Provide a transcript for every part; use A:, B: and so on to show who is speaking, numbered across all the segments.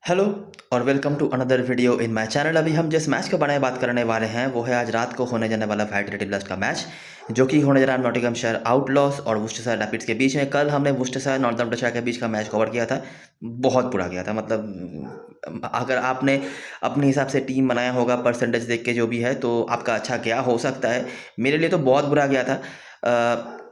A: Hello और welcome to another video in my channel. अभी हम जिस मैच के बारे में बात करने वाले हैं वो है आज रात को होने जाने वाला फाइट ब्लस्ट का मैच, जो कि होने जा रहा है नॉटिंघमशायर आउटलॉस और वुस्टरशायर रैपिड्स के बीच में। कल हमने वुस्टरशायर नॉर्थम्पटनशायर के बीच का मैच कवर किया था। बहुत बुरा गया था, मतलब अगर आपने अपने हिसाब से टीम बनाया होगा परसेंटेज देख के जो भी है तो आपका अच्छा गया हो सकता है। मेरे लिए तो बहुत बुरा गया था।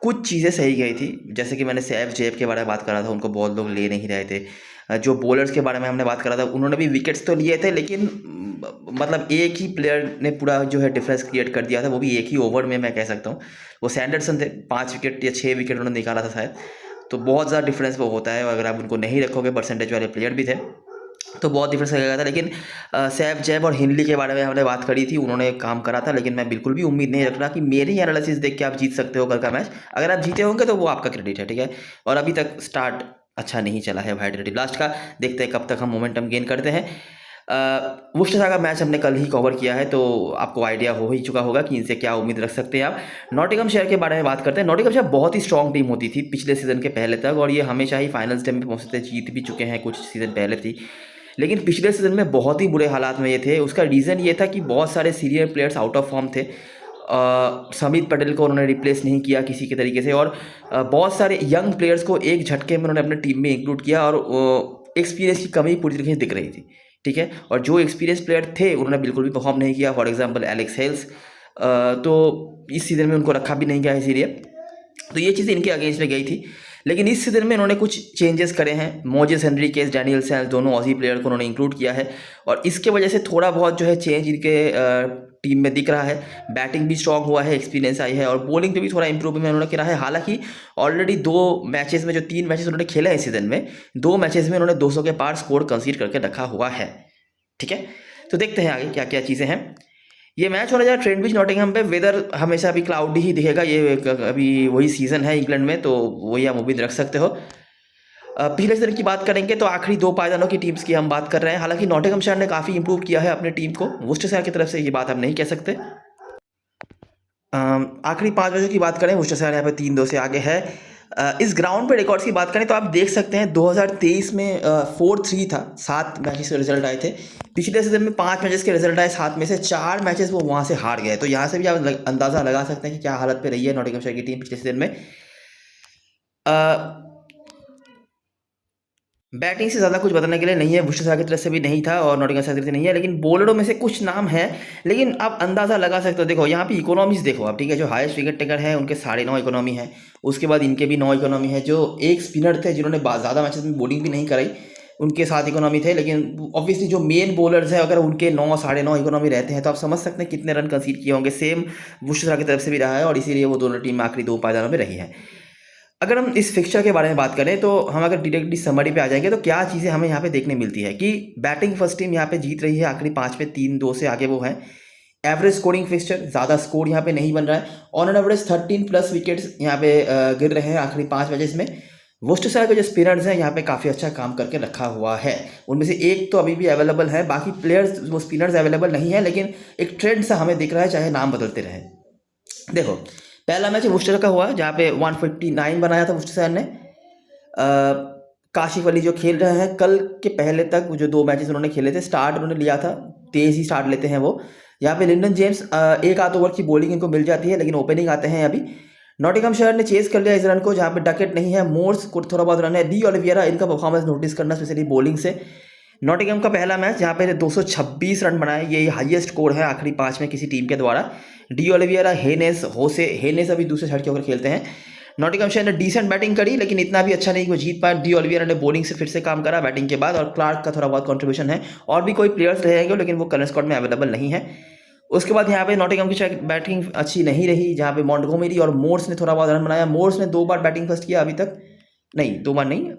A: कुछ चीज़ें सही गई थी, जैसे कि मैंने सैफ जेब के बारे में बात करा था, उनको बहुत लोग ले नहीं रहे थे। जो बॉलर्स के बारे में हमने बात करा था उन्होंने भी विकेट्स तो लिए थे, लेकिन मतलब एक ही प्लेयर ने पूरा जो है डिफरेंस क्रिएट कर दिया था, वो भी एक ही ओवर में मैं कह सकता हूँ। वो सैंडरसन थे, 5 विकेट या 6 विकेट उन्होंने निकाला था शायद। तो बहुत ज़्यादा डिफरेंस वो होता है, अगर आप उनको नहीं रखोगे, परसेंटेज वाले प्लेयर भी थे तो बहुत डिफरेंस लगेगा था। लेकिन सैफ जैब और हिनली के बारे में हमने बात करी थी, उन्होंने काम करा था। लेकिन मैं बिल्कुल भी उम्मीद नहीं रख रहा कि मेरी एनालिसिस देख के आप जीत सकते हो कल का मैच। अगर आप जीते होंगे तो वो आपका क्रेडिट है, ठीक है। और अभी तक स्टार्ट अच्छा नहीं चला है वाइट रेडी ब्लास्ट का। देखते हैं कब तक हम मोमेंटम गेन करते हैं। वुस्टरशायर का मैच हमने कल ही कवर किया है, तो आपको आइडिया हो ही चुका होगा कि इनसे क्या उम्मीद रख सकते हैं आप। नॉटिंघमशायर के बारे में बात करते हैं। नॉटिंघमशायर बहुत ही स्ट्रॉन्ग टीम होती थी पिछले सीजन के पहले तक, और ये हमेशा ही फाइनल्स में पहुंचते थे, जीत भी चुके हैं, कुछ सीजन पहले थी। लेकिन पिछले सीजन में बहुत ही बुरे हालात में ये थे। उसका रीज़न ये था कि बहुत सारे senior players out of form थे। समीत पटेल को उन्होंने रिप्लेस नहीं किया किसी के तरीके से, और बहुत सारे यंग प्लेयर्स को एक झटके में उन्होंने अपने टीम में इंक्लूड किया, और एक्सपीरियंस की कमी पूरी तरीके से दिख रही थी, ठीक है। और जो एक्सपीरियंस प्लेयर थे उन्होंने बिल्कुल भी परफॉर्म नहीं किया। फॉर एग्जाम्पल एलेक्स हेल्स, तो इस सीज़न में उनको रखा भी नहीं गया, इसीलिए तो ये चीज़ इनके अगेंस्ट में गई थी। लेकिन इस सीजन में इन्होंने कुछ चेंजेस करे हैं। मोजेस हेनरिकेस, डैनियल सैल्स, दोनों ऑजी प्लेयर को उन्होंने इंक्लूड किया है, और इसके वजह से थोड़ा बहुत जो है चेंज इनके टीम में दिख रहा है। बैटिंग भी स्ट्रांग हुआ है, एक्सपीरियंस आई है, और बॉलिंग पे भी थोड़ा इंप्रूवमेंट उन्होंने करा है। हालांकि ऑलरेडी 2 मैचेस में, जो 3 मैचेस उन्होंने खेले हैं इस सीजन में, 2 मैचेस में उन्होंने 200 के पार स्कोर कंसीड करके रखा हुआ है, ठीक है। तो देखते हैं आगे क्या क्या चीज़ें हैं। ये मैच होने जा रहा है ट्रेंट ब्रिज नॉटिंघम पे। वेदर हमेशा अभी क्लाउडी ही दिखेगा, ये अभी वही सीज़न है इंग्लैंड में, तो वही आप उम्मीद रख सकते हो। पिछले सीजन की बात करेंगे तो आखिरी 2 पायदानों की टीम्स की हम बात कर रहे हैं। हालांकि नॉटिंघमशायर ने काफ़ी इंप्रूव किया है अपनी टीम को, वुस्टरशायर की तरफ से ये बात हम नहीं कह सकते। आखिरी 5 मैचों की बात करें, वुस्टरशायर यहाँ पे 3-2 से आगे है। इस ग्राउंड पे रिकॉर्ड्स की बात करें तो आप देख सकते हैं 2023 में 4-3 था, 7 मैचेस के रिजल्ट आए थे। पिछले सीजन में 5 मैचेस के रिजल्ट आए, 7 में से 4 मैचेस वो वहाँ से हार गए। तो यहाँ से भी आप अंदाज़ा लगा सकते हैं कि क्या हालत पे रही है नॉटिंघमशायर की टीम पिछले सीजन में। बैटिंग से ज़्यादा कुछ बताने के लिए नहीं है, वुस्टरशायर की तरफ से भी नहीं था और नॉटिंघमशायर की तरफ से नहीं है, लेकिन बॉलरों में से कुछ नाम हैं। लेकिन आप अंदाज़ा लगा सकते हो, देखो यहाँ पे इकोनॉमीज देखो आप, ठीक है। जो हाईएस्ट विकेट टेकर हैं उनके 9.5 इकोनॉमी है, उसके बाद इनके भी 9 इकोनॉमी है। जो एक स्पिनर थे जिन्होंने ज़्यादा मैचेस में बॉलिंग भी नहीं कराई, उनके 7 इकोनॉमी थे। लेकिन ऑब्वियसली जो मेन बॉलर्स हैं, अगर उनके 9 9.5 इकोनॉमी रहते हैं तो आप समझ सकते हैं कितने रन कंसीड किए होंगे। सेम वुस्टरशायर की तरफ से भी रहा है, और इसीलिए वो दोनों टीम आखिरी 2 पायदानों में रही है। अगर हम इस फिक्सचर के बारे में बात करें तो हम अगर डायरेक्टली समरी पे आ जाएंगे तो क्या चीज़ें हमें यहाँ पे देखने मिलती है कि बैटिंग फर्स्ट टीम यहाँ पे जीत रही है, आखिरी 5 में 3-2 से आगे वो है। एवरेज स्कोरिंग फिक्सचर, ज़्यादा स्कोर यहाँ पे नहीं बन रहा है। ऑन एन एवरेज 13+ विकेट्स यहाँ पे गिर रहे हैं आखिरी 5 मैचेस में। वुस्टरशायर के जो स्पिनर्स हैं यहाँ पे काफ़ी अच्छा काम करके रखा हुआ है। उनमें से एक तो अभी भी अवेलेबल है, बाकी प्लेयर्स वो स्पिनर्स अवेलेबल नहीं है, लेकिन एक ट्रेंड सा हमें दिख रहा है, चाहे नाम बदलते रहे। देखो, पहला मैच वुस्टर का हुआ जहाँ पे 159 बनाया था वुस्टरशायर ने। काशिफ अली जो खेल रहे हैं, कल के पहले तक जो 2 मैचेस उन्होंने खेले थे, स्टार्ट उन्होंने लिया था, तेज़ ही स्टार्ट लेते हैं वो। यहाँ पे लिंडन जेम्स, एक आध ओवर की बॉलिंग इनको मिल जाती है, लेकिन ओपनिंग आते हैं अभी। नॉटिंघमशायर ने चेस कर लिया इस रन को, जहाँ पे डकेट नहीं है, मोर्स को थोड़ा बहुत रन है। डी ओलिवियरा, इनका परफॉर्मेंस नोटिस करना स्पेशली बॉलिंग से। नॉटिंघम का पहला मैच जहाँ पे 226 रन बनाए, ये हाईएस्ट स्कोर है आखिरी 5 में किसी टीम के द्वारा। डी ओलिवियरा, हेनेस, होसे, हेनेस अभी दूसरे साइड के होकर खेलते हैं। नॉटिंघमशायर ने डिसेंट बैटिंग करी, लेकिन इतना भी अच्छा नहीं कि वो जीत पाए। डी ओलिवियरा ने बॉलिंग से फिर से काम करा बैटिंग के बाद, और क्लार्क का थोड़ा बहुत कंट्रीब्यूशन है। और भी कोई प्लेयर्स रहेंगे, लेकिन वो करंट स्क्वाड में अवेलेबल नहीं है। उसके बाद यहाँ पे नॉटिंघम की बैटिंग अच्छी नहीं रही, जहाँ पे मॉन्टगोमेरी और मोर्स ने थोड़ा बहुत रन बनाया। मोर्स ने 2 बार बैटिंग फर्स्ट किया अभी तक, नहीं 2 बार नहीं,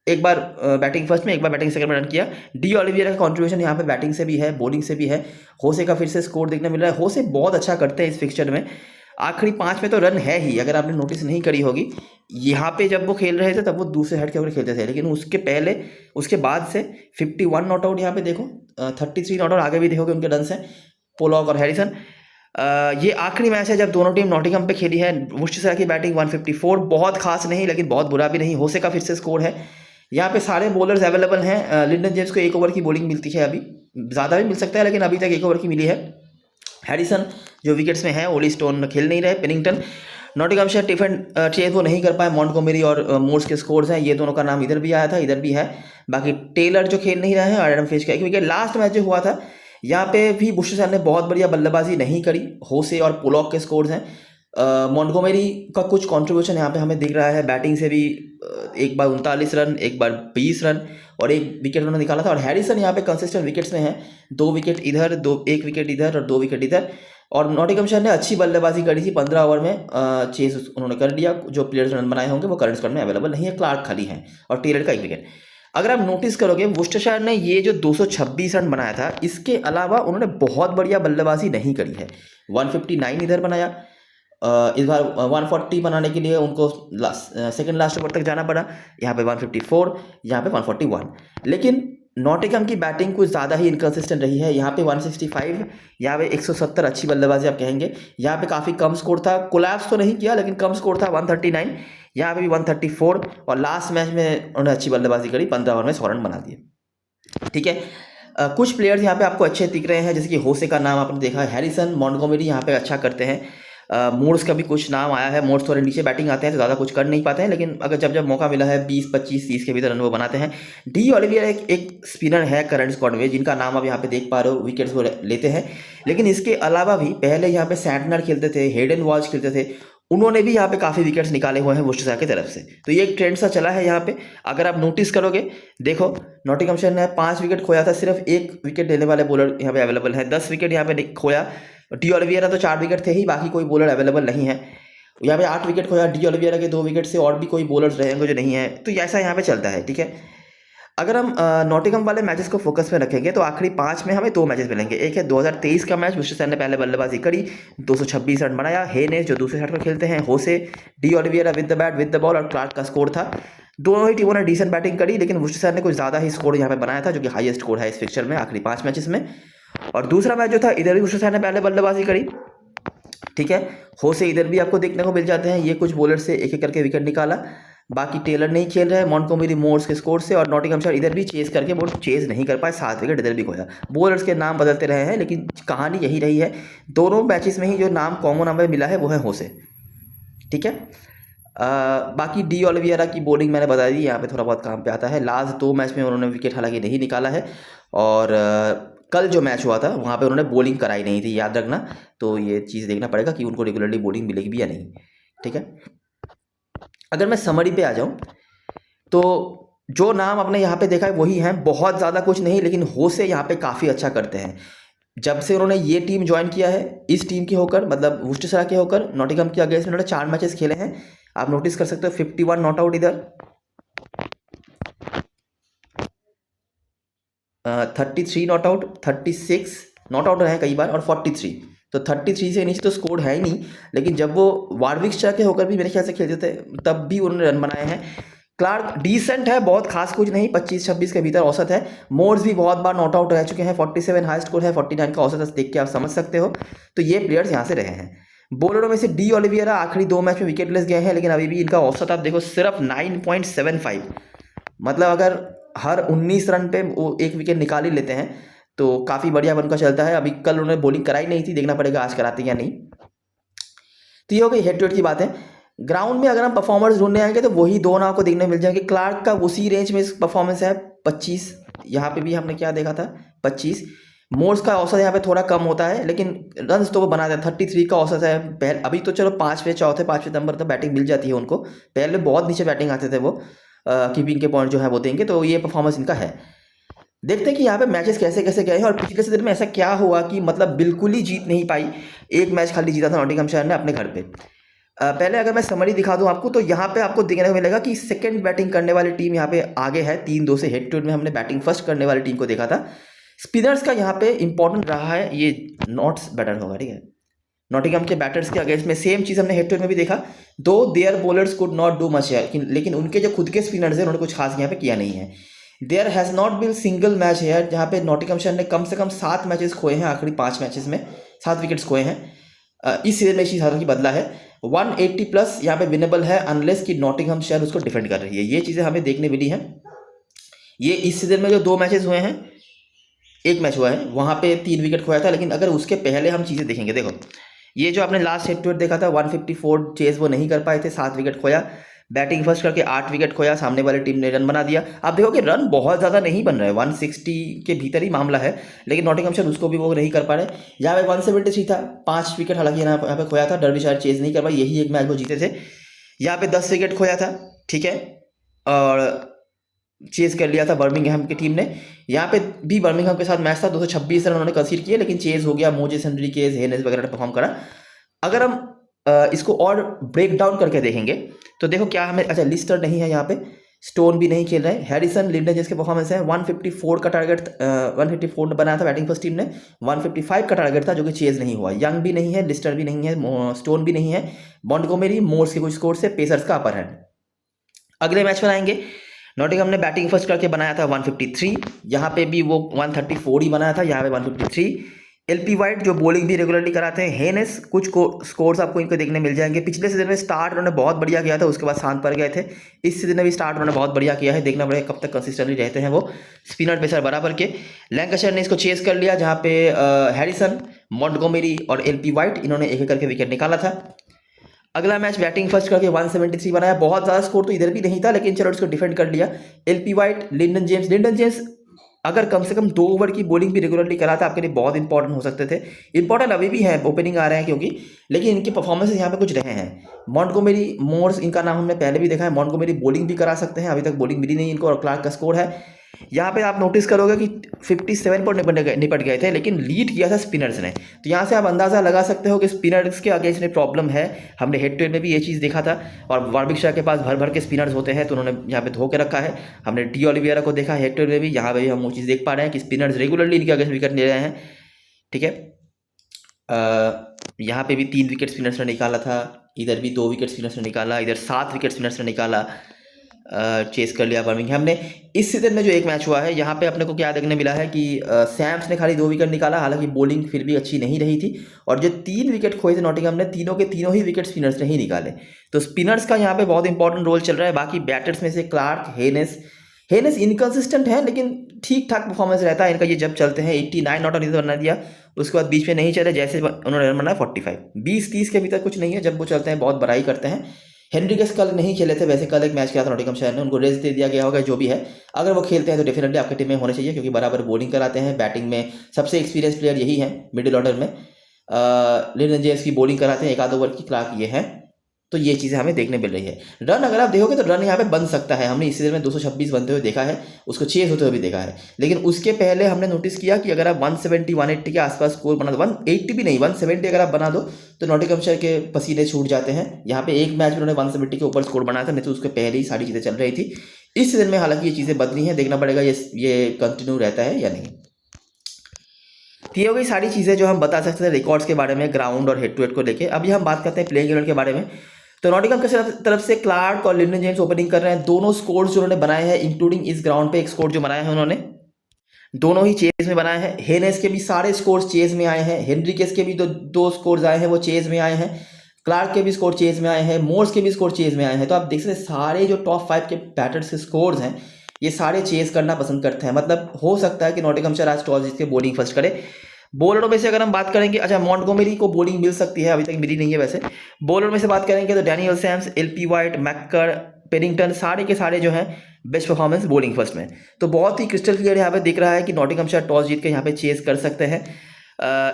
A: एक बार बैटिंग फर्स्ट में, एक बार बैटिंग सेकंड में रन किया। डी ओलिवियरा का कंट्रीब्यूशन यहाँ पे बैटिंग से भी है, बॉलिंग से भी है। होसे का फिर से स्कोर देखने मिल रहा है। होसे बहुत अच्छा करते हैं इस फिक्सचर में, आखिरी 5 में तो रन है ही। अगर आपने नोटिस नहीं करी होगी, यहाँ पे जब वो खेल रहे थे तब वो दूसरे हेड के होकर खेलते थे, लेकिन उसके पहले, उसके बाद से 51 नॉट आउट, यहाँ पे देखो 33 नॉट आउट, आगे भी देखोगे उनके रन हैं, पोलॉक और हैरिसन। ये आखिरी मैच है जब दोनों टीम नॉटिंघम पे खेली है। वुस्टरशायर की बैटिंग 154, बहुत खास नहीं लेकिन बहुत बुरा भी नहीं। होसे का फिर से स्कोर है, यहाँ पे सारे बॉलर्स अवेलेबल हैं। लिंडन जेम्स को 1 ओवर की बॉलिंग मिलती है, अभी ज़्यादा भी मिल सकता है लेकिन अभी तक 1 ओवर की मिली है। हैरिसन जो विकेट्स में है, ओली स्टोन खेल नहीं रहे, पेनिंगटन, नॉटिंघमशायर चेज वो नहीं कर पाए, मॉन्टगोमेरी और मोर्स के स्कोर्स हैं, ये दोनों का नाम इधर भी आया था, इधर भी है। बाकी टेलर जो खेल नहीं रहे हैं और एडम फिंच का 1 विकेट। लास्ट मैच जो हुआ था यहाँ पे भी बुस्टरर ने बहुत बढ़िया बल्लेबाजी नहीं करी, होसे और पुलॉक के स्कोर्स हैं। मॉन्टगोमेरी का कुछ कंट्रीब्यूशन यहाँ पे हमें दिख रहा है, बैटिंग से भी एक बार 39 रन, एक बार 20 रन और 1 विकेट उन्होंने निकाला था। और हैरिसन यहाँ पे कंसिस्टेंट विकेट्स में है, 2 विकेट इधर, 1 विकेट इधर और 2 विकेट इधर। और नॉटिंघमशायर ने अच्छी बल्लेबाजी करी थी, 15 ओवर में चेस उन्होंने कर लिया। जो प्लेयर्स रन बनाए होंगे वो करंट स्क्वाड में अवेलेबल नहीं है, क्लार्क खाली है और टेलर का 1 विकेट। अगर आप नोटिस करोगे वुस्टरशायर ने ये जो 226 रन बनाया था, इसके अलावा उन्होंने बहुत बढ़िया बल्लेबाजी नहीं करी है। 159 इधर बनाया, इस बार 140 बनाने के लिए उनको सेकंड लास्ट ओवर तक जाना पड़ा। यहाँ पे 154, यहाँ पे 141। लेकिन नॉटिंघम की बैटिंग कुछ ज़्यादा ही इनकंसिस्टेंट रही है। यहाँ पे 165, यहाँ पे 170 अच्छी बल्लेबाजी आप कहेंगे। यहाँ पे काफ़ी कम स्कोर था, कोलैप्स तो नहीं किया लेकिन कम स्कोर था 139, यहाँ पे भी 134। और लास्ट मैच में उन्होंने अच्छी बल्लेबाजी करी, 15 ओवर में 100 रन बना दिए। ठीक है, कुछ प्लेयर्स यहाँ पे आपको अच्छे दिख रहे हैं, जैसे कि होसे का नाम आपने देखा, हैरिसन, मॉन्टगोमेरी यहाँ पे अच्छा करते हैं। मोर्स का भी कुछ नाम आया है, मोर्स थोड़े नीचे बैटिंग आते हैं तो ज़्यादा कुछ कर नहीं पाते हैं, लेकिन अगर जब मौका मिला है 20, 25, 30 के भीतर रन वो बनाते हैं। डी ओलिवियर एक स्पिनर है करंट स्क्वाड में, जिनका नाम आप यहाँ पे देख पा रहे हो, विकेट्स वो लेते हैं। लेकिन इसके अलावा भी पहले यहाँ पे सैंटनर खेलते थे, हेडन वॉल्श खेलते थे, उन्होंने भी यहाँ पे काफ़ी विकेट्स निकाले हुए हैं वुस्टरशायर की तरफ से। तो ये एक ट्रेंड सा चला है यहाँ पे। अगर आप नोटिस करोगे, देखो नॉटिंघमशायर ने 5 विकेट खोया था, सिर्फ 1 विकेट लेने वाले बॉलर यहाँ पे अवेलेबल है। 10 विकेट यहाँ पे खोया डी ओलिवियरा, तो 4 विकेट थे ही, बाकी कोई बॉलर अवेलेबल नहीं है। यहाँ पे 8 विकेट खोया डी ओलिवियरा के 2 विकेट से, और भी कोई बॉलर्स रहेंगे जो नहीं है, तो ऐसा यहाँ पे चलता है। ठीक है, अगर हम नॉटिंघम वाले मैचेस को फोकस में रखेंगे तो आखिरी 5 में हमें 2 मैचेस मिलेंगे। एक है 2023 का मैच, वुस्टरशायर ने पहले बल्लेबाजी करी, 226 रन बनाया। हेनेस जो दूसरे साइड पर खेलते हैं, Jose, de Oliveira with the bat with the ball और क्लार्क का स्कोर था। दोनों ही टीमों ने डिसेंट बैटिंग करी, लेकिन वुस्टरशायर ने कुछ ज़्यादा ही स्कोर यहाँ पे बनाया था, जो कि हाईएस्ट स्कोर है इस फिक्चर में आखिरी 5 मैचेस में। और दूसरा मैच जो था, इधर भी वुस्टरशायर ने पहले बल्लेबाजी करी। ठीक है, होसे इधर भी आपको देखने को मिल जाते हैं, ये कुछ बॉलर से एक एक करके विकेट निकाला। बाकी टेलर नहीं खेल रहे हैं, मॉन्टगोमेरी मोर्स के स्कोर से, और नॉटिंघमशायर इधर भी चेस करके वो चेस नहीं कर पाए, 7 विकेट इधर भी खोया। बॉलर्स के नाम बदलते रहे हैं लेकिन कहानी यही रही है। दोनों मैचेस में ही जो नाम कॉमन हमें मिला है वो है होसे। ठीक है, बाकी डी ओलिवियरा की बॉलिंग मैंने बता दी, यहाँ पे थोड़ा बहुत काम पे आता है। लास्ट 2 मैच में उन्होंने विकेट हालांकि नहीं निकाला है, और कल जो मैच हुआ था वहाँ पे उन्होंने बॉलिंग कराई नहीं थी, याद रखना। तो ये चीज़ देखना पड़ेगा कि उनको रेगुलरली बॉलिंग मिलेगी भी या नहीं। ठीक है, अगर मैं समरी पे आ जाऊँ तो जो नाम आपने यहाँ पे देखा है वही हैं, बहुत ज़्यादा कुछ नहीं, लेकिन होसे यहाँ पे काफ़ी अच्छा करते हैं। जब से उन्होंने ये टीम ज्वाइन किया है, इस टीम के होकर, मतलब वुस्टरशायर के होकर, नॉटिंघम के अगेंस्ट उन्होंने 4 मैचेस खेले हैं। आप नोटिस कर सकते हो 51 नॉट आउट इधर, 33 नॉट आउट, 36 नॉट आउट रहे कई बार, और 43। तो 33 से नीचे तो स्कोर है ही नहीं। लेकिन जब वो वारविकशायर के होकर भी मेरे ख्याल से खेलते थे, तब भी उन्होंने रन बनाए हैं। क्लार्क डिसेंट है, बहुत खास कुछ नहीं, 25-26 के भीतर औसत है। मोर्स भी बहुत बार नॉट आउट रह चुके हैं, 47 हाई स्कोर है, 49 का औसत है, देख के आप समझ सकते हो। तो ये प्लेयर्स यहाँ से रहे हैं। बॉलरों में से डी ओलिवियरा आखिरी 2 मैच में विकेटलेस गए हैं, लेकिन अभी भी इनका औसत आप देखो सिर्फ 9.75। मतलब अगर हर 19 रन पे वो 1 विकेट निकाल ही लेते हैं तो काफ़ी बढ़िया उनका चलता है। अभी कल उन्होंने बॉलिंग कराई नहीं थी, देखना पड़ेगा आज कराते या नहीं। तो ये हो गई हेड टू हेड की बात है। ग्राउंड में अगर हम परफॉर्मर्स ढूंढने आएंगे तो वही 2 नाम को देखने मिल जाएंगे। क्लार्क का उसी रेंज में परफॉर्मेंस है, 25, यहाँ पे भी हमने क्या देखा था 25। मोर्स का औसत यहाँ पे थोड़ा कम होता है, लेकिन रन्स तो वो बनाते हैं, 33 का औसत है। पहले अभी तो चलो 5वें, चौथे, 5वें नंबर तो बैटिंग मिल जाती है उनको, पहले बहुत नीचे बैटिंग आते थे वो, कीपिंग के पॉइंट जो है वो देंगे। तो ये परफॉर्मेंस इनका है। देखते हैं कि यहाँ पे मैचेस कैसे कैसे गए हैं, और पिछले से दिन में ऐसा क्या हुआ कि मतलब बिल्कुल ही जीत नहीं पाई। एक मैच खाली जीता था नॉटिंघमशायर ने अपने घर पे। पहले अगर मैं समरी दिखा दूं आपको, तो यहाँ पे आपको देखने को मिलेगा कि सेकंड बैटिंग करने वाली टीम यहाँ पे आगे है, 3-2 से हेड टू हेड में हमने बैटिंग फर्स्ट करने वाली टीम को देखा था। स्पिनर्स का यहाँ पे इंपॉर्टेंट रहा है, ये नॉट्स बैटर होगा। ठीक है, नॉटिंघम के बैटर्स के अगेंस्ट में सेम चीज़ हमने हेड टू हेड में भी देखा, दो their bowlers could not do much है, लेकिन उनके जो खुद के स्पिनर्स हैं उन्होंने कुछ खास यहाँ पे किया नहीं है। There has not been single match है जहाँ पे नॉटिंघमशायर ने कम से कम 7 मैचेस खोए हैं, आखिरी 5 मैचेस में 7 विकेट्स खोए हैं। इस सीजन में इसी हालात की बदला है। 180 प्लस यहाँ पे विनेबल है, अनलेस कि नॉटिंघमशायर उसको डिफेंड कर रही है। ये चीज़ें हमें देखने मिली हैं। ये इस सीजन में जो 2 मैचेस हुए हैं, एक मैच हुआ है वहाँ पे 3 विकेट खोया था, लेकिन अगर उसके पहले हम चीज़ें देखेंगे, देखो ये जो आपने लास्ट हेड टू हेड देखा था 154 चेज वो नहीं कर पाए थे, 7 विकेट खोया। बैटिंग फर्स्ट करके 8 विकेट खोया, सामने वाली टीम ने रन बना दिया। आप देखो कि रन बहुत ज़्यादा नहीं बन रहे, 160 के भीतर ही मामला है, लेकिन नॉटिंघमशायर उसको भी वो नहीं कर पा रहे। यहाँ पे 173 था, 5 विकेट हालांकि यहाँ पे खोया था, डर्बीशायर चेज नहीं कर पाई, यही एक मैच वो जीते थे। यहाँ पे 10 विकेट खोया था, ठीक है, और चेज कर लिया था बर्मिंघम की टीम ने। यहाँ पे भी बर्मिंघम के साथ मैच था, 226 रन उन्होंने कंसीड किए, लेकिन चेज हो गया, मोजेस हेनरिकेज, हेनेस वगैरह ने परफॉर्म करा। अगर हम इसको और ब्रेक डाउन करके देखेंगे तो देखो क्या हमें, अच्छा लिस्टर नहीं है यहाँ पे, स्टोन भी नहीं खेल रहे हैं, हैरिसन, लिंडन जिसके परफॉर्मेंस है, 154 का टारगेट 154 बनाया था बैटिंग फर्स्ट टीम ने, 155 का टारगेट था जो कि चेज नहीं हुआ। यंग भी नहीं है, लिस्टर भी नहीं है, स्टोन भी नहीं है, मॉन्टगोमेरी, मोर्स के कुछ स्कोर से पेसर्स का अपर हैंड। अगले मैच में आएंगे, नॉटिंघम ने बैटिंग फर्स्ट करके बनाया था 153, यहाँ पे भी वो 134 ही बनाया था, यहाँ पे 153। एलपी वाइट जो बॉलिंग भी रेगुलरली कराते हैं, हेनेस, कुछ स्कोर्स आपको इनको देखने मिल जाएंगे। पिछले सीजन में स्टार्ट उन्होंने बहुत बढ़िया किया था, उसके बाद शांत पड़ गए थे। इस सीजन में भी स्टार्ट उन्होंने बहुत बढ़िया किया है, देखना पड़ेगा कब तक कंसिस्टेंटली रहते हैं वो। स्पिनर पेसर बराबर के, लैंकाशायर ने इसको चेस कर लिया, जहाँ पे हैरिसन, मॉन्टगोमेरी और एलपी वाइट इन्होंने एक एक करके विकेट निकाला था। अगला मैच बैटिंग फर्स्ट करके 173 बनाया, बहुत ज़्यादा स्कोर तो इधर भी नहीं था, लेकिन चलो इसको डिफेंड कर लिया। एलपी वाइट, लिंडन जेम्स अगर कम से कम 2 ओवर की बॉलिंग भी रेगुलरली करा था आपके लिए बहुत इंपॉर्टेंट हो सकते थे। इंपॉर्टेंट अभी भी है, ओपनिंग आ रहे हैं क्योंकि, लेकिन इनके परफॉर्मेंसेस यहाँ पे कुछ रहे हैं। मॉन्टगोमेरी, मोर्स, इनका नाम हमने पहले भी देखा है, मॉन्टगोमेरी बॉलिंग भी करा सकते हैं, अभी तक बॉलिंग मिली नहीं इनको, और क्लार्क का स्कोर है यहाँ पे आप नोटिस करोगे कि 57 पर निपट गए थे, लेकिन लीड किया था स्पिनर्स ने। तो यहाँ से आप अंदाज़ा लगा सकते हो कि स्पिनर्स के अगेंस्ट में प्रॉब्लम है। हमने हेड टू हेड में भी ये चीज़ देखा था, और वार्विकशायर के पास भर भर के स्पिनर्स होते हैं, तो उन्होंने यहाँ पे धो के रखा है। हमने डी ऑलिवियरा को देखा हेड टू हेड में भी, यहाँ पे भी हम वो चीज़ देख पा रहे हैं कि स्पिनर्स रेगुलरली इनके अगेंस्ट विकेट ले रहे हैं, ठीक है। यहाँ पे भी 3 विकेट स्पिनर्स ने निकाला था, इधर भी 2 विकेट स्पिनर्स ने निकाला, इधर 7 विकेट स्पिनर्स ने निकाला, चेस कर लिया बर्मिंघम ने। इस सीजन में जो एक मैच हुआ है यहाँ पे अपने को क्या देखने मिला है कि सैम्स ने खाली 2 विकेट निकाला, हालांकि बॉलिंग फिर भी अच्छी नहीं रही थी, और जो 3 विकेट खोए थे नॉटिंघम ने, तीनों के तीनों ही विकेट स्पिनर्स ने ही निकाले। तो स्पिनर्स का यहाँ पे बहुत इंपॉर्टेंट रोल चल रहा है। बाकी बैटर्स में से क्लार्क, हेनेस इनकन्सिस्टेंट है, लेकिन ठीक ठाक परफॉर्मेंस रहता है इनका। ये जब चलते हैं 89 नॉट ऑन बना दिया, उसके बाद बीच में नहीं चले, जैसे उन्होंने रन बनाया 45, 20-30 के भीतर कुछ नहीं है, जब वो चलते हैं बहुत बड़ाई करते हैं। हेनरिकेस कल नहीं खेले थे, वैसे कल एक मैच किया था नॉटिंघमशायर ने, उनको रेस्ट दे दिया गया होगा, जो भी है। अगर वो खेलते हैं तो डेफिनेटली आपकी टीम में होने चाहिए, क्योंकि बराबर बॉलिंग कराते हैं। बैटिंग में सबसे एक्सपीरियंस प्लेयर यही है मिडिल ऑर्डर में, लिंडन जेम्स की बॉलिंग कराते हैं, 1 आध ओवर की, क्लार्क ये है। तो ये चीज़ें हमें देखने मिल रही है। रन अगर आप देखोगे तो रन यहाँ पे बन सकता है, हमने इस सीजन में 226 बनते हुए देखा है, उसको चेज होते हुए भी देखा है, लेकिन उसके पहले हमने नोटिस किया कि अगर आप 170-180 के आसपास स्कोर बना दो, 180 भी नहीं, 170 अगर आप बना दो तो नॉटिंघमशायर के पसीने छूट जाते हैं। यहाँ पे एक मैच में उन्होंने 170 के ऊपर स्कोर बनाया था, नहीं तो उसके पहले ही सारी चीज़ें चल रही थी। इस सीजन में हालांकि ये चीज़ें बदली हैं, देखना पड़ेगा ये कंटिन्यू रहता है या नहीं। तो ये हो गई सारी चीज़ें जो हम बता सकते हैं रिकॉर्ड्स के बारे में, ग्राउंड और हेड टू हेड को लेके। अभी हम बात करते हैं प्लेइंग 11 के बारे में। तो नॉटिंघम की तरफ से क्लार्क और लिंडन जेम्स ओपनिंग कर रहे हैं। दोनों स्कोर्स जो उन्होंने बनाए हैं, इंक्लूडिंग इस ग्राउंड पे एक स्कोर जो बनाया है उन्होंने, दोनों ही चेज में बनाए हैं। हेनेस के भी सारे स्कोर्स चेज में आए हैं, हेनरिकेस के भी दो स्कोर्स आए हैं, वो चेज में आए हैं। क्लार्क के भी स्कोर चेज में आए हैं, मोर्स के भी स्कोर चेज में आए हैं। तो आप देख सकते हैं सारे जो टॉप 5 के बैटर्स के स्कोर्स हैं, ये सारे चेज करना पसंद करते हैं। मतलब हो सकता है कि नॉटिंघमशायर आज टॉस जीत के बॉलिंग फर्स्ट करे। बॉलरों में से अगर हम बात करेंगे, अच्छा मॉन्टगोमेरी को बॉलिंग मिल सकती है, अभी तक मिली नहीं है वैसे। बॉलर में से बात करेंगे तो Daniel Sams, LP White, McKerr, Pennington, सारे के सारे जो हैं बेस्ट परफॉर्मेंस बॉलिंग फर्स्ट में। तो बहुत ही क्रिस्टल क्लियर यहाँ पे दिख रहा है कि नॉटिंघमशायर टॉस जीत के यहाँ पे चेस कर सकते हैं।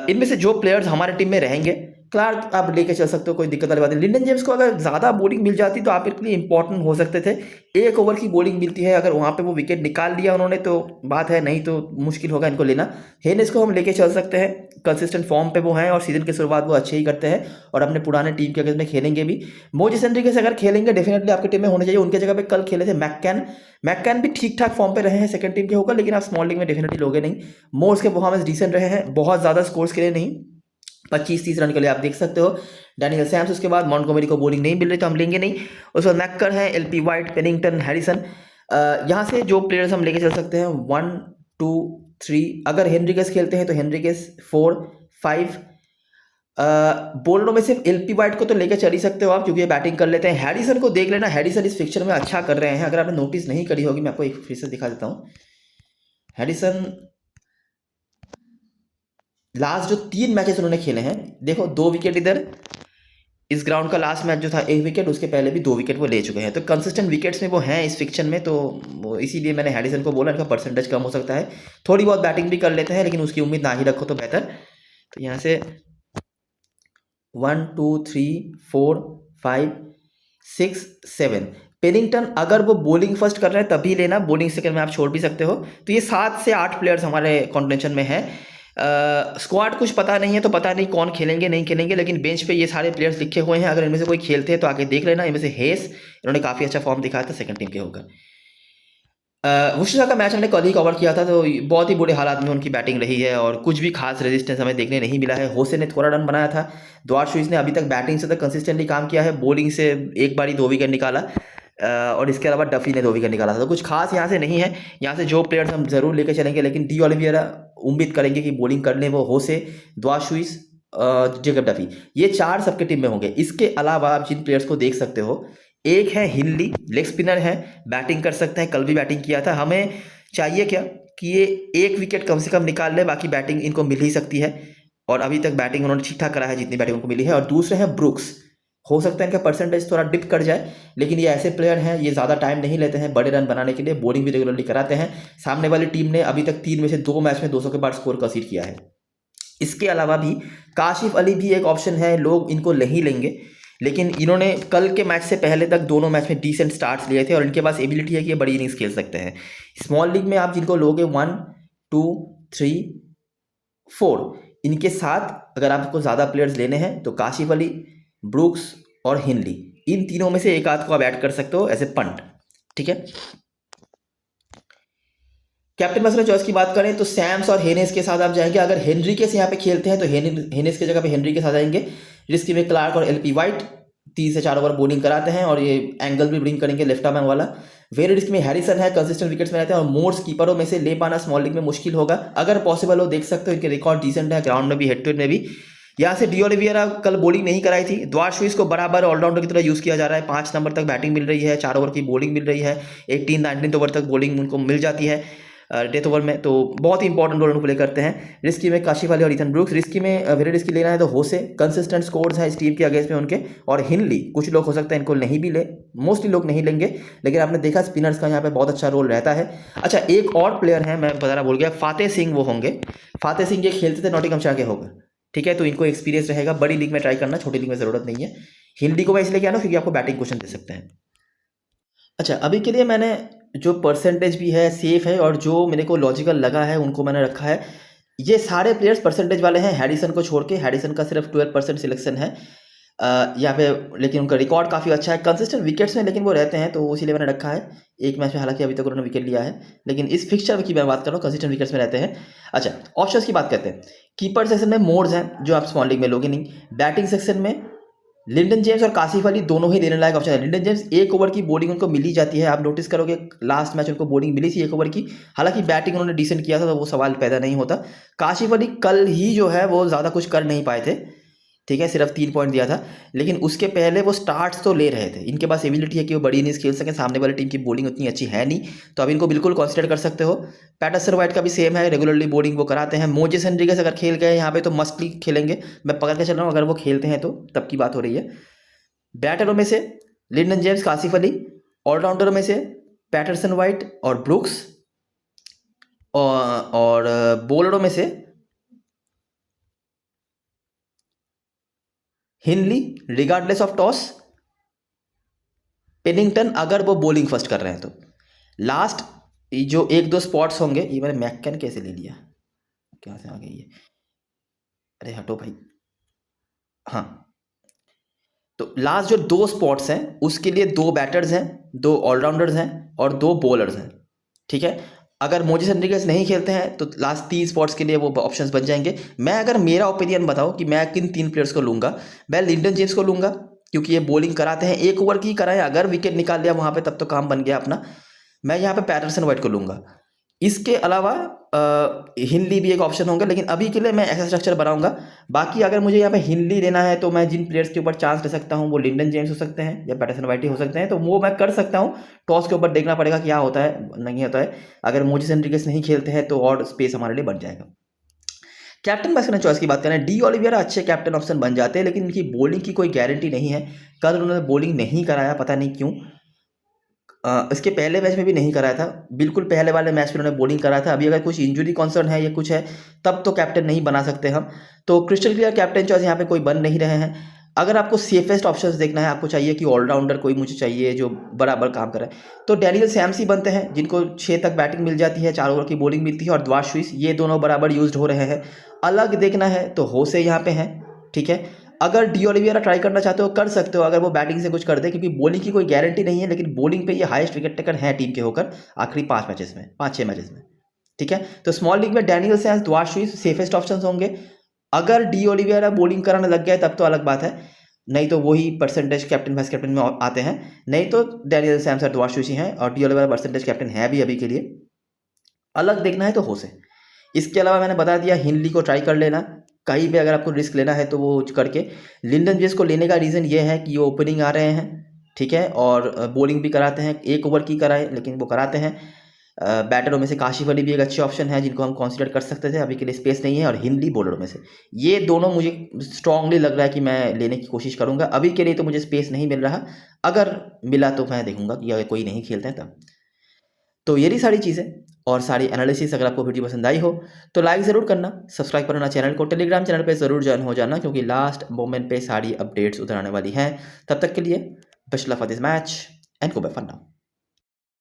A: इनमें से जो प्लेयर्स हमारे टीम में रहेंगे, क्लार्क आप लेके चल सकते हो, कोई दिक्कत वाली बात नहीं। लिंडन जेम्स को अगर ज़्यादा बॉलिंग मिल जाती तो आपके लिए इंपॉर्टेंट हो सकते थे। 1 ओवर की बॉलिंग मिलती है, अगर वहाँ पे वो विकेट निकाल लिया उन्होंने तो बात है, नहीं तो मुश्किल होगा इनको लेना। हेनेस को हम लेके चल सकते हैं, कंसिस्टेंट फॉर्म पे वो हैं और सीजन की शुरुआत वो अच्छे ही करते हैं और अपने पुराने टीम के अगेंस्ट में खेलेंगे भी। मोजेस हेनरिकेस अगर खेलेंगे डेफिनेटली आपकी टीम में होने चाहिए। उनके जगह पे कल खेले थे मैककैन भी ठीक ठाक फॉर्म पे रहे हैं सेकंड टीम के होकर, लेकिन आप स्मॉल लीग में डेफिनेटली लोगे नहीं। मोर्स के परफॉर्मेंस डिसेंट रहे हैं, बहुत ज़्यादा स्कोर्स के लिए नहीं, 25-30 रन के लिए आप देख सकते हो। डैनियल सैम्स, उसके बाद मॉन्टगोमेरी को बॉलिंग नहीं मिल रही तो हम लेंगे नहीं। उसके बाद मैक्कर है, एलपी वाइट, पेनिंगटन, हैरिसन। यहाँ से जो प्लेयर्स हम लेके चल सकते हैं 1, 2, 3, अगर हेनरिकेस खेलते हैं तो हेनरिकेस 4, 5, बोल्डो में सिर्फ एलपी वाइट को तो लेकर चल ही सकते हो आप, क्योंकि ये बैटिंग कर लेते हैं। हैरिसन को देख लेना, हैरिसन इस फिक्चर में अच्छा कर रहे हैं, अगर आपने नोटिस नहीं करी होगी मैं आपको एक फिर से दिखा देता हूँ। हैरिसन लास्ट जो 3 मैचेस उन्होंने खेले हैं, देखो 2 विकेट इधर, इस ग्राउंड का लास्ट मैच जो था 1 विकेट, उसके पहले भी 2 विकेट वो ले चुके हैं, तो कंसिस्टेंट विकेट्स में वो हैं इस फिक्चर में, तो इसीलिए मैंने हैरिसन को बोला इनका परसेंटेज कम हो सकता है। थोड़ी बहुत बैटिंग भी कर लेते हैं, लेकिन उसकी उम्मीद ना ही रखो तो बेहतर। तो यहाँ से 1 2 3 4 5 6 7 पेनिंगटन अगर वो बॉलिंग फर्स्ट कर रहे हैं तभी लेना, बॉलिंग सेकंड में आप छोड़ भी सकते हो। तो ये 7 से 8 प्लेयर्स हमारे कॉन्टेंशन में हैं। स्क्वाड कुछ पता नहीं है, तो पता नहीं कौन खेलेंगे नहीं खेलेंगे, लेकिन बेंच पे ये सारे प्लेयर्स लिखे हुए हैं, अगर इनमें से कोई खेलते हैं तो आके देख लेना। इनमें से हेस, इन्होंने काफ़ी अच्छा फॉर्म दिखाया था सेकंड टीम के होकर। वुशसा का मैच हमने कल ही कवर किया था, तो बहुत ही बुरे हालात में उनकी बैटिंग रही है और कुछ भी खास रेजिस्टेंस हमें देखने नहीं मिला है। होसे ने थोड़ा रन बनाया था, द्वारशुइस ने अभी तक बैटिंग से तो कंसिस्टेंटली काम किया है, बॉलिंग से एक बार ही 2 विकेट निकाला, और इसके अलावा डफी ने 2 विकेट निकाला था। तो कुछ खास यहाँ से नहीं है। यहाँ से जो प्लेयर्स हम जरूर लेके चलेंगे, लेकिन डी ओलिवियरा उम्मीद करेंगे कि बॉलिंग कर लें, वो होसे, द्वारशुइस, जेकब डफी, ये 4 सबके टीम में होंगे। इसके अलावा आप जिन प्लेयर्स को देख सकते हो, एक है हिनली, लेग स्पिनर है, बैटिंग कर सकते हैं, कल भी बैटिंग किया था। हमें चाहिए क्या कि ये 1 विकेट कम से कम निकाल ले, बाकी बैटिंग इनको मिल ही सकती है, और अभी तक बैटिंग उन्होंने ठीक ठाक करा है जितनी बैटिंग उनको मिली है। और दूसरे हैं ब्रुक्स, हो सकता है इनका परसेंटेज थोड़ा डिप कर जाए, लेकिन ये ऐसे प्लेयर हैं, ये ज़्यादा टाइम नहीं लेते हैं बड़े रन बनाने के लिए, बॉलिंग भी रेगुलरली कराते हैं। सामने वाली टीम ने अभी तक 3 में से 2 मैच में 200 के बाद स्कोर कंसीड किया है। इसके अलावा भी काशिफ अली भी एक ऑप्शन है, लोग इनको नहीं लेंगे, लेकिन इन्होंने कल के मैच से पहले तक दोनों मैच में डिसेंट स्टार्ट्स लिए थे और इनके पास एबिलिटी है कि ये बड़ी इनिंग्स खेल सकते हैं। स्मॉल लीग में आप जिनको लोगे 1 2 3 4, इनके साथ अगर आपको ज़्यादा प्लेयर्स लेने हैं तो काशिफ अली, ब्रुक्स और हिनली, इन तीनों में से एक आध को आप ऐड कर सकते हो एज ए पंट। ठीक है, कैप्टन मसला चॉइस की बात करें तो सैम्स और हेनेस के साथ आप जाएंगे। अगर हेनरिकेस यहाँ पे खेलते हैं तो हेनेस की जगह पे हेनरिकेस आ जाएंगे। रिस्की में क्लार्क और एलपी वाइट 3 से 4 ओवर बॉलिंग कराते हैं और ये एंगल भी ब्रिंग करेंगे लेफ्ट आर्म वाला। वेरी रिस्क में हैरिसन है, कंसिस्टेंट विकेट्स में रहते हैं और मोर्स कीपरों में से ले पाना स्मॉल लीग में मुश्किल होगा, अगर पॉसिबल हो देख सकते हो, इनके रिकॉर्ड डिसेंट है ग्राउंड में भी, हेड टू हेड में भी। यहाँ से डी ओलिवियरा कल बॉलिंग नहीं कराई थी, द्वारशुइस को बराबर ऑलराउंडर की तरह यूज़ किया जा रहा है, 5 नंबर तक बैटिंग मिल रही है, 4 ओवर की बॉलिंग मिल रही है, 18-19 ओवर तक बॉलिंग उनको मिल जाती है डेथ ओवर में, तो बहुत ही इंपॉर्टेंट रोल उनको प्ले करते हैं। रिस्की में काशिफ अली और इथन ब्रुक्स, रिस्की में वेरी रिस्की लेना है तो होसे, कंसिस्टेंट स्कोर्स हैं इस टीम के अगेंस्ट में उनके, और हिनली कुछ लोग हो सकता है इनको नहीं भी ले, मोस्टली लोग नहीं लेंगे, लेकिन आपने देखा स्पिनर्स का यहाँ पे बहुत अच्छा रोल रहता है। अच्छा, एक और प्लेयर है मैं बताना भूल गया, फातेह सिंह वो होंगे। फातेह सिंह ये खेलते थे नॉटिंघमशायर के होगा, ठीक है, तो इनको एक्सपीरियंस रहेगा, बड़ी लीग में ट्राई करना, छोटी लीग में ज़रूरत नहीं है। हिंदी को मैं इसलिए क्या ना क्योंकि आपको बैटिंग क्वेश्चन दे सकते हैं। अच्छा, अभी के लिए मैंने जो परसेंटेज भी है सेफ है और जो मेरे को लॉजिकल लगा है उनको मैंने रखा है। ये सारे प्लेयर्स परसेंटेज वाले हैं हैरिसन को छोड़ के, हैरिसन का सिर्फ 12% सिलेक्शन है यहाँ पे, लेकिन उनका रिकॉर्ड काफ़ी अच्छा है, कंसिस्टेंट विकेट्स में लेकिन वो रहते हैं, तो इसीलिए मैंने रखा है। एक मैच में हालांकि अभी तक उन्होंने विकेट लिया है, लेकिन इस फिक्चर की मैं बात कर रहा हूँ, कंसिस्टेंट विकेट्स में रहते हैं। अच्छा, ऑप्शंस की बात करते हैं। कीपर सेक्शन में मोर्स हैं जो आप स्मॉल लीग में लोगे नहीं। बैटिंग सेक्शन में लिंडन जेम्स और काशिफ अली दोनों ही देने लायक ऑप्शन है। लिंडन जेम्स 1 ओवर की बॉलिंग उनको मिली जाती है, आप नोटिस करोगे लास्ट मैच उनको बॉलिंग मिली थी 1 ओवर की, हालांकि बैटिंग उन्होंने डिसेंट किया था तो वो सवाल पैदा नहीं होता। काशिफ अली कल ही जो है वो ज़्यादा कुछ कर नहीं पाए थे, ठीक है, सिर्फ 3 पॉइंट दिया था, लेकिन उसके पहले वो स्टार्ट्स तो ले रहे थे। इनके पास एबिलिटी है कि वो बड़ी इनिंग्स खेल सकें, सामने वाली टीम की बॉलिंग उतनी अच्छी है नहीं, तो अब इनको बिल्कुल कंसिडर कर सकते हो। पैटरसन वाइट का भी सेम है, रेगुलरली बॉलिंग वो कराते हैं। मोजेस हेनरिकेस अगर खेल गए यहाँ पे तो मस्टली खेलेंगे, मैं पकड़ के चल रहा हूँ, अगर वो खेलते हैं तो तब की बात हो रही है। बैटरों में से लिंडन जेम्स, काशिफ अली, ऑलराउंडरों में से पैटरसन वाइट और ब्रुक्स, और बॉलरों में से हिनली रिगार्डलेस ऑफ टॉस, पेनिंगटन अगर वो बॉलिंग फर्स्ट कर रहे हैं तो। लास्ट जो 1-2 स्पॉट्स होंगे, ये मैंने मैककन कैसे ले लिया, क्या से आ गई है, अरे हटो भाई, हाँ, तो लास्ट जो 2 स्पॉट्स हैं उसके लिए 2 बैटर्स हैं, 2 ऑलराउंडर्स हैं और 2 बॉलर्स हैं, ठीक है। अगर मोजेस हेनरिकेस नहीं खेलते हैं तो लास्ट 3 स्पॉट्स के लिए वो ऑप्शंस बन जाएंगे। मैं अगर मेरा ओपिनियन बताऊं कि मैं किन 3 प्लेयर्स को लूँगा, मैं लिंडन जेम्स को लूँगा, क्योंकि ये बॉलिंग कराते हैं, 1 ओवर की कराएं, अगर विकेट निकाल लिया वहाँ पे तब तो काम बन गया अपना। मैं यहाँ पे पैटरसन वाइट को लूँगा। इसके अलावा हिनली भी एक ऑप्शन होंगे, लेकिन अभी के लिए मैं ऐसा स्ट्रक्चर बनाऊंगा। बाकी अगर मुझे यहाँ पे हिनली लेना है तो मैं जिन प्लेयर्स के ऊपर चांस ले सकता हूँ वो लिंडन जेम्स हो सकते हैं या पैटरसन वाइटी हो सकते हैं, तो वो मैं कर सकता हूँ। टॉस के ऊपर देखना पड़ेगा क्या होता है नहीं होता है। अगर मोजिस एनरिकेस नहीं खेलते हैं तो और स्पेस हमारे लिए बन जाएगा। कैप्टन बैट्समैन चॉइस की बात करें, डी ओलिवियरा अच्छे कैप्टन ऑप्शन बन जाते हैं, लेकिन इनकी बॉलिंग की कोई गारंटी नहीं है। कल उन्होंने बॉलिंग नहीं कराया, पता नहीं क्यों। इसके पहले मैच में भी नहीं कराया था, बिल्कुल पहले वाले मैच में उन्होंने बॉलिंग कराया था। अभी अगर कुछ इंजरी कंसर्न है या कुछ है तब तो कैप्टन नहीं बना सकते हम। तो क्रिस्टल क्लियर कैप्टन चॉइस यहाँ पे कोई बन नहीं रहे हैं। अगर आपको सेफेस्ट ऑप्शंस देखना है, आपको चाहिए कि ऑलराउंडर कोई मुझे चाहिए जो बराबर काम करे, तो डैनियल सैम्स ही बनते हैं, जिनको 6 तक बैटिंग मिल जाती है, 4 ओवर की बॉलिंग मिलती है, और द्वार शुइस, ये दोनों बराबर यूज हो रहे हैं। अलग देखना है तो होसे यहाँ पे हैं, ठीक है। अगर डी ओलिवियरा ट्राई करना चाहते हो कर सकते हो, अगर वो बैटिंग से कुछ कर दे, क्योंकि बॉलिंग की कोई गारंटी नहीं है, लेकिन बॉलिंग पे ये हाईएस्ट विकेट टेकर है टीम के होकर आखिरी 5-6 मैचेस में, ठीक है। तो स्मॉल लीग में डैनियल सैम्स, द्वार शुइस सेफेस्ट ऑप्शंस होंगे। अगर डी ओलिवियरा बॉलिंग कराने लग गया तब तो अलग बात है, नहीं तो वही परसेंटेज कैप्टन वाइस कैप्टन में आते हैं। नहीं तो डैनियल सैम्स और द्वार शुइस ही हैं, और डी ओलिवियरा परसेंटेज कैप्टन है भी अभी के लिए। अलग देखना है तो हो से। इसके अलावा मैंने बता दिया हिनली को ट्राई कर लेना, कहीं पे अगर आपको रिस्क लेना है तो वो करके। लिंडन जेम्स को लेने का रीज़न ये है कि ये ओपनिंग आ रहे हैं, ठीक है, और बॉलिंग भी कराते हैं, 1 ओवर की कराए लेकिन वो कराते हैं। बैटरों में से काशिफ अली भी एक अच्छे ऑप्शन है जिनको हम कंसीडर कर सकते थे, अभी के लिए स्पेस नहीं है। और हिंदी बॉलरों में से ये दोनों मुझे स्ट्रांगली लग रहा है कि मैं लेने की कोशिश करूंगा। अभी के लिए तो मुझे स्पेस नहीं मिल रहा, अगर मिला तो मैं देखूंगा कि अगर कोई नहीं खेलते हैं तब। तो ये रही सारी चीज़ें और सारी एनालिसिस। अगर आपको वीडियो पसंद आई हो तो लाइक ज़रूर करना, सब्सक्राइब करना चैनल को, टेलीग्राम चैनल पे ज़रूर ज्वाइन हो जाना, क्योंकि लास्ट मोमेंट पे सारी अपडेट्स उधर आने वाली हैं। तब तक के लिए best luck for this match and go bye for now.